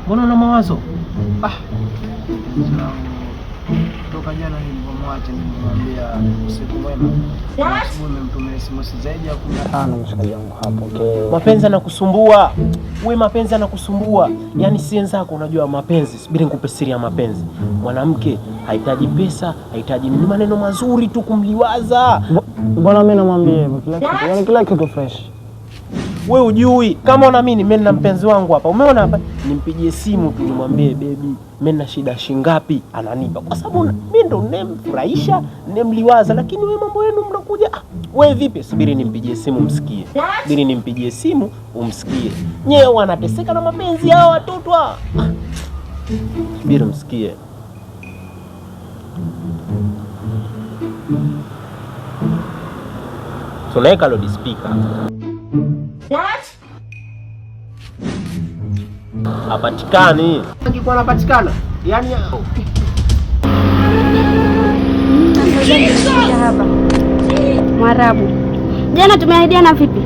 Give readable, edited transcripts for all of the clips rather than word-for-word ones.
Mbona una mawazo? Toka jana nilipomwacha nilimwambia usiku mwema. Nimemtumia SMS zaidi ya 15 mshikaji wangu hapo. Okay. Mapenzi yanakusumbua. Wewe mapenzi yanakusumbua. Yaani si wenzako unajua mapenzi. Subiri nikupe siri ya mapenzi. Mwanamke hahitaji pesa, hahitaji maneno mazuri tu kumliwaza. Mbona mimi namwambia hivyo kila kitu? Yaani kila kitu fresh. Wewe hujui kama unaamini mimi na mpenzi wangu hapa. Umeona hapa? Nimpigie simu tu nimwambie baby, mimi na shida shingapi ananipa. Kwa sababu mimi ndo nimemfurahisha, nimemliwaza, lakini wewe mambo yenu mnakuja. Wewe vipi? Subiri nimpigie simu umsikie. Subiri nimpigie simu umsikie. Nyewe wanateseka na mapenzi yao watoto. Subiri umsikie. Tunaweka loudspeaker. What? Hapatikani. Angekuwa anapatikana. Yaani hapa. Mwarabu. Jana tumeahidiana vipi?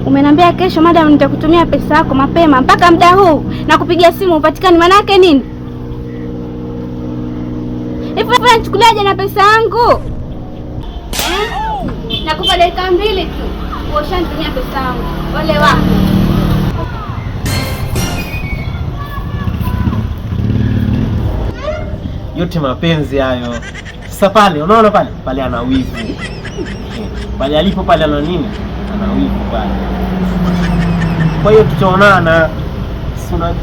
Umeniambia kesho madam nitakutumia pesa yako mapema mpaka muda huu na kupigia simu upatikani, maana yake nini? Hivi unachukuliaje na pesa yangu? Nakupa dakika 2 tu. Ushanitumia pesa yangu. Ole wako. Yote mapenzi hayo. Sasa pale unaona pale ana wivu. Pale alipo pale ana nini? Ana wivu pale. Kwa hiyo tutaonana. Sina